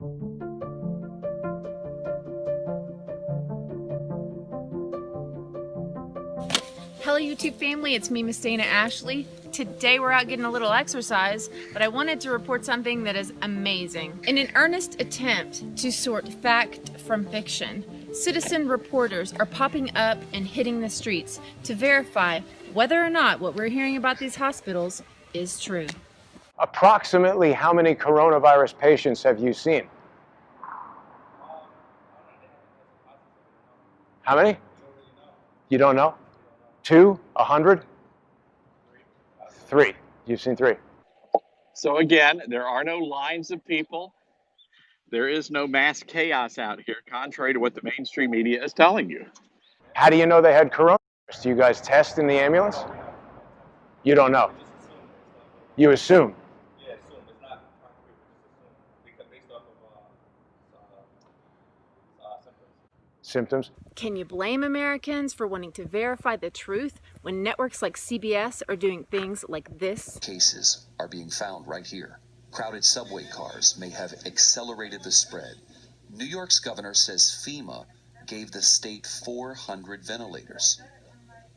Hello YouTube family, it's me, Miss Dana Ashley. Today we're out getting a little exercise, but I wanted to report something that is amazing. In an earnest attempt to sort fact from fiction, citizen reporters are popping up and hitting the streets to verify whether or not what we're hearing about these hospitals is true. Approximately how many coronavirus patients have you seen? How many? You don't know? 2? 100? 3. You've seen 3. So again, there are no lines of people. There is no mass chaos out here, contrary to what the mainstream media is telling you. How do you know they had coronavirus? Do you guys test in the ambulance? You don't know. You assume. Yeah, assume. It's not concrete. It's assumed based off of symptoms. Symptoms? Can you blame Americans for wanting to verify the truth when networks like CBS are doing things like this? Cases are being found right here. Crowded subway cars may have accelerated the spread. New York's governor says FEMA gave the state 400 ventilators.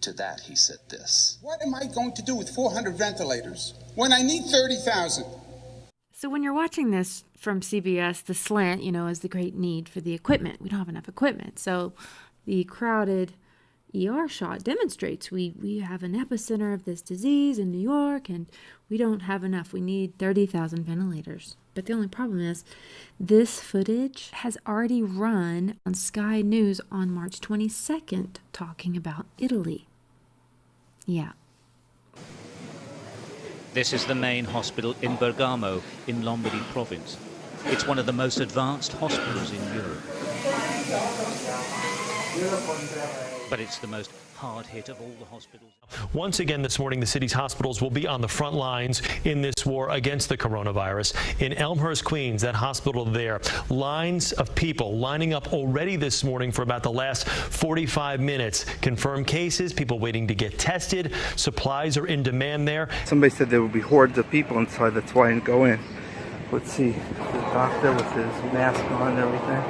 To that, he said this. What am I going to do with 400 ventilators when I need 30,000? So when you're watching this from CBS, the slant, is the great need for the equipment. We don't have enough equipment. So the crowded ER shot demonstrates we have an epicenter of this disease in New York, and we don't have enough. We need 30,000 ventilators. But the only problem is this footage has already run on Sky News on March 22nd talking about Italy. Yeah. This is the main hospital in Bergamo in Lombardy province. It's one of the most advanced hospitals in Europe. But it's the most hard-hit of all the hospitals. Once again this morning, the city's hospitals will be on the front lines in this war against the coronavirus. In Elmhurst, Queens, that hospital there, lines of people lining up already this morning for about the last 45 minutes. Confirmed cases, people waiting to get tested. Supplies are in demand there. Somebody said there would be hordes of people inside. That's why I didn't go in. Let's see. The doctor with his mask on and everything.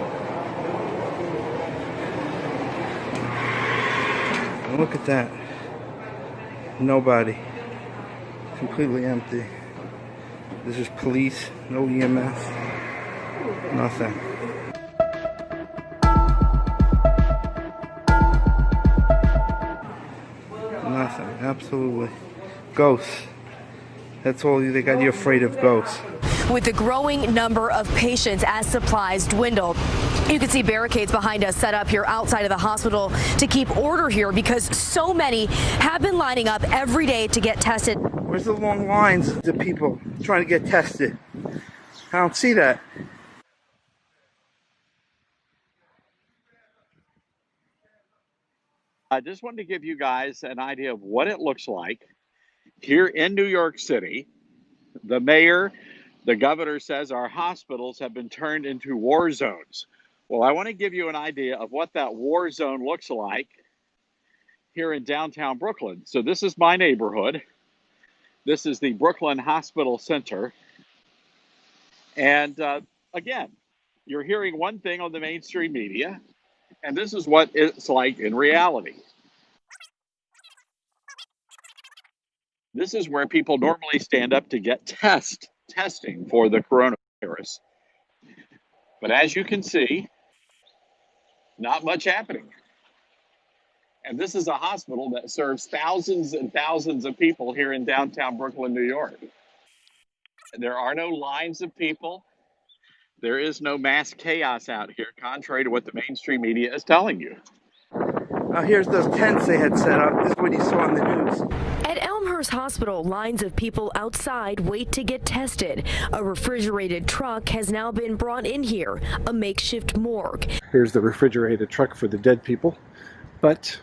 And look at that. Nobody. Completely empty. This is police, no EMS, nothing. Nothing, absolutely. Ghosts. That's all they got you afraid of, ghosts. With the growing number of patients as supplies dwindle, you can see barricades behind us set up here outside of the hospital to keep order here because so many have been lining up every day to get tested. Where's the long lines of people trying to get tested? I don't see that. I just wanted to give you guys an idea of what it looks like here in New York City. The mayor, the governor says our hospitals have been turned into war zones. Well, I want to give you an idea of what that war zone looks like here in downtown Brooklyn. So this is my neighborhood. This is the Brooklyn Hospital Center. And again, you're hearing one thing on the mainstream media, and this is what it's like in reality. This is where people normally stand up to get testing for the coronavirus. But as you can see, not much happening. And this is a hospital that serves thousands and thousands of people here in downtown Brooklyn, New York. There are no lines of people. There is no mass chaos out here, contrary to what the mainstream media is telling you. Here's those tents they had set up. This is what you saw on the news. At Elmhurst Hospital, lines of people outside wait to get tested. A refrigerated truck has now been brought in here, a makeshift morgue. Here's the refrigerated truck for the dead people, but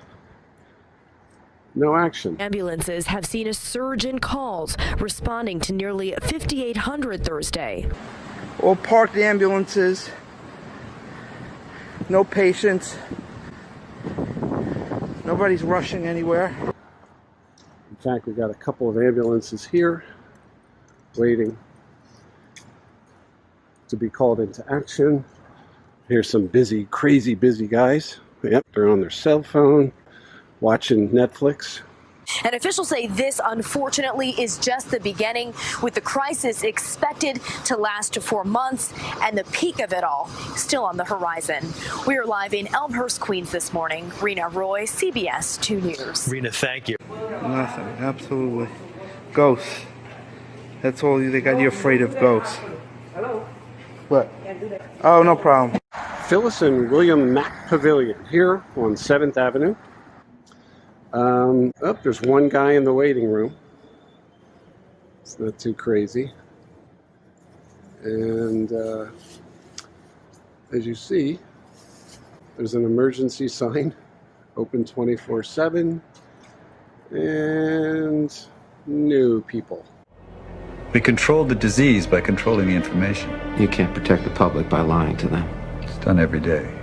no action. Ambulances have seen a surge in calls, responding to nearly 5,800 Thursday. All parked ambulances, no patients, nobody's rushing anywhere. In fact, we got a couple of ambulances here waiting to be called into action. Here's some busy, crazy busy guys. Yep, they're on their cell phone, watching Netflix. And officials say this, unfortunately, is just the beginning, with the crisis expected to last for months and the peak of it all still on the horizon. We are live in Elmhurst, Queens this morning. Rena Roy, CBS 2 News. Rena, thank you. Nothing, absolutely. Ghosts. That's all they got you afraid of, ghosts. Hello. What? Oh, no problem. Phyllis and William Mack Pavilion here on 7th Avenue. There's one guy in the waiting room. It's not too crazy. And as you see, there's an emergency sign, open 24/7, and new people. We control the disease by controlling the information. You can't protect the public by lying to them. It's done every day.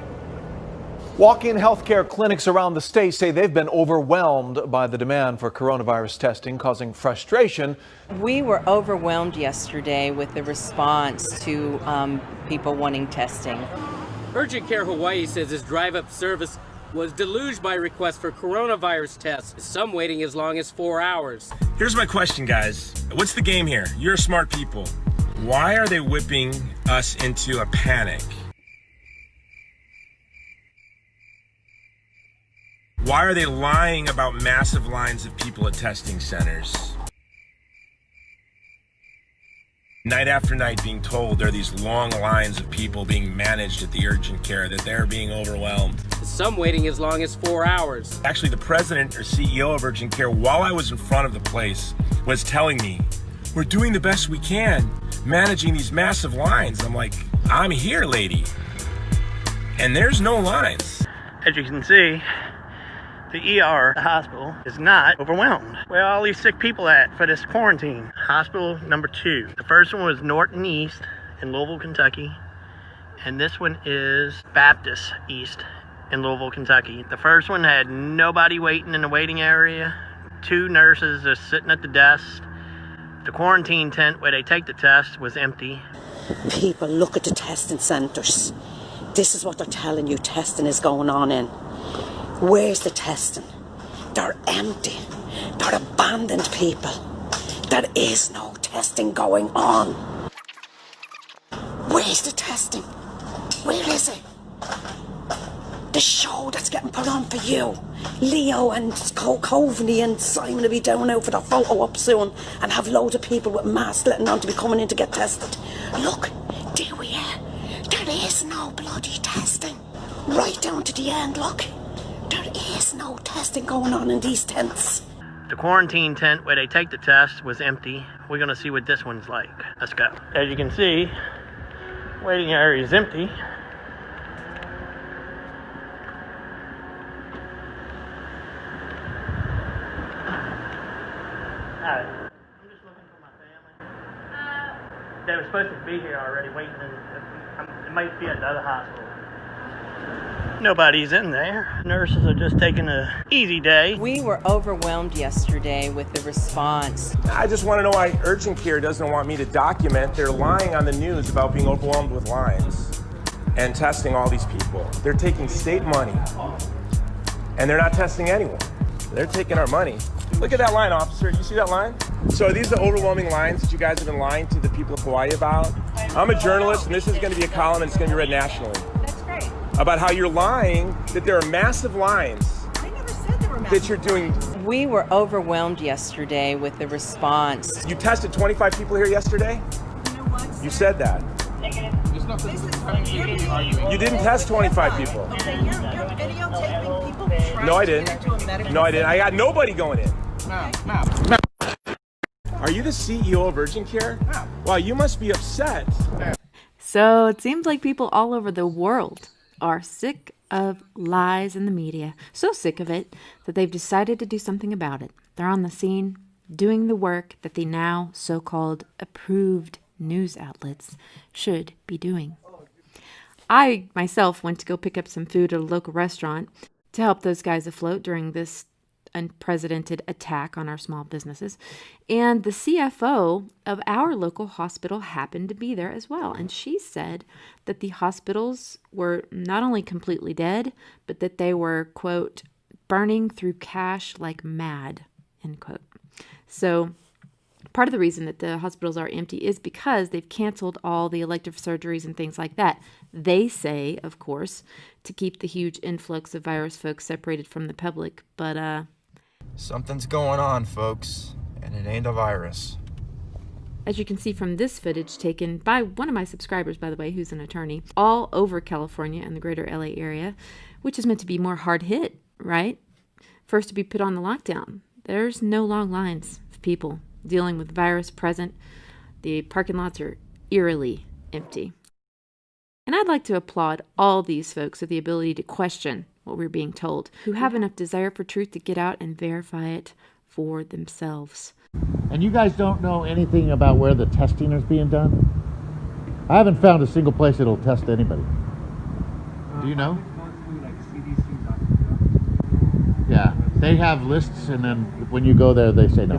Walk-in healthcare clinics around the state say they've been overwhelmed by the demand for coronavirus testing, causing frustration. We were overwhelmed yesterday with the response to people wanting testing. Urgent Care Hawaii says its drive-up service was deluged by requests for coronavirus tests, some waiting as long as 4 hours. Here's my question, guys. What's the game here? You're smart people. Why are they whipping us into a panic? Why are they lying about massive lines of people at testing centers? Night after night being told there are these long lines of people being managed at the urgent care, that they're being overwhelmed. Some waiting as long as 4 hours. Actually, the president or CEO of urgent care, while I was in front of the place, was telling me, we're doing the best we can, managing these massive lines. I'm like, I'm here, lady. And there's no lines. As you can see, the ER, the hospital, is not overwhelmed. Where are all these sick people at for this quarantine? Hospital number 2. The first one was Norton East in Louisville, Kentucky. And this one is Baptist East in Louisville, Kentucky. The first one had nobody waiting in the waiting area. 2 nurses just sitting at the desk. The quarantine tent where they take the test was empty. People look at the testing centres. This is what they're telling you testing is going on in. Where's the testing? They're empty. They're abandoned people. There is no testing going on. Where's the testing? Where is it? The show that's getting put on for you. Leo and Coveney and Simon will be down out for the photo op soon and have loads of people with masks letting on to be coming in to get tested. Look, there we are. There is no bloody testing. Right down to the end, look. There is no testing going on in these tents. The quarantine tent where they take the test was empty. We're going to see what this one's like. Let's go. As you can see, waiting area is empty. Hi. I'm just looking for my family. They were supposed to be here already waiting. It might be at the other hospital. Nobody's in there. Nurses are just taking an easy day. We were overwhelmed yesterday with the response. I just want to know why urgent care doesn't want me to document. They're lying on the news about being overwhelmed with lines and testing all these people. They're taking state money and they're not testing anyone. They're taking our money. Look at that line, officer. You see that line? So are these the overwhelming lines that you guys have been lying to the people of Hawaii about? I'm a journalist, and this is going to be a column, and it's going to be read nationally. That's great. About how you're lying, that there are massive lines. I never said there were massive that you're doing. We were overwhelmed yesterday with the response. You tested 25 people here yesterday? You know what? You said that. You didn't test 25 people. Okay, you're videotaping people. No, I didn't. No, I didn't. I got nobody going in. Are you the CEO of Urgent Care? Wow, you must be upset. So it seems like people all over the world are sick of lies in the media. So sick of it that they've decided to do something about it. They're on the scene doing the work that the now so-called approved news outlets should be doing. I myself went to go pick up some food at a local restaurant to help those guys afloat during this unprecedented attack on our small businesses. And the CFO of our local hospital happened to be there as well. And she said that the hospitals were not only completely dead, but that they were, quote, burning through cash like mad, end quote. So part of the reason that the hospitals are empty is because they've canceled all the elective surgeries and things like that. They say, of course, to keep the huge influx of virus folks separated from the public, but something's going on, folks, and it ain't a virus. As you can see from this footage taken by one of my subscribers, by the way, who's an attorney, all over California and the greater LA area, which is meant to be more hard hit, right? First to be put on the lockdown. There's no long lines of people dealing with virus present. The parking lots are eerily empty. And I'd like to applaud all these folks with the ability to question what we're being told, who have enough desire for truth to get out and verify it for themselves. And you guys don't know anything about where the testing is being done? I haven't found a single place that'll test anybody. Do you know? Yeah, they have lists, and then when you go there, they say no.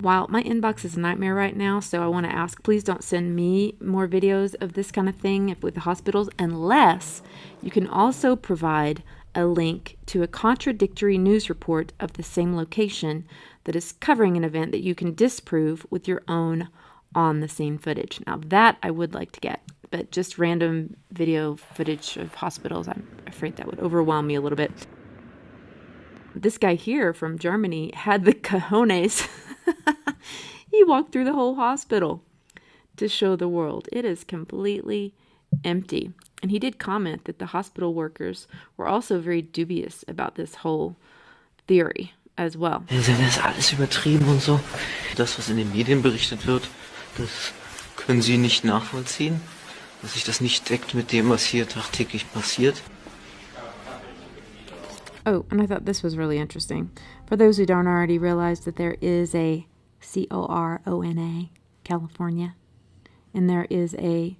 While my inbox is a nightmare right now, so I want to ask, please don't send me more videos of this kind of thing with the hospitals, unless you can also provide a link to a contradictory news report of the same location that is covering an event that you can disprove with your own on-the-scene footage. Now that I would like to get, but just random video footage of hospitals, I'm afraid that would overwhelm me a little bit. This guy here from Germany had the cojones. He walked through the whole hospital to show the world it is completely empty. And he did comment that the hospital workers were also very dubious about this whole theory as well. Das ist alles übertrieben und so. Das, was in den Medien berichtet wird, das können Sie nicht nachvollziehen, dass sich das nicht deckt mit dem, was hier tagtäglich passiert. Oh, and I thought this was really interesting. For those who don't already realize that there is a CORONA, California, and there is a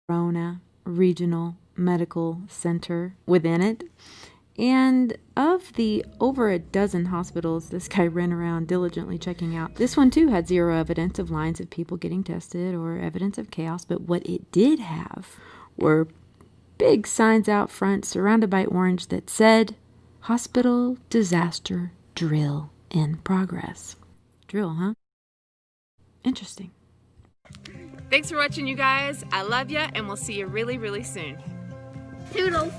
Corona Regional Medical Center within it. And of the over a dozen hospitals this guy ran around diligently checking out, this one too had zero evidence of lines of people getting tested or evidence of chaos. But what it did have were big signs out front surrounded by orange that said, "Hospital Disaster Drill in Progress." Drill, huh? Interesting. Thanks for watching, you guys. I love ya, and we'll see you really, really soon. Toodles.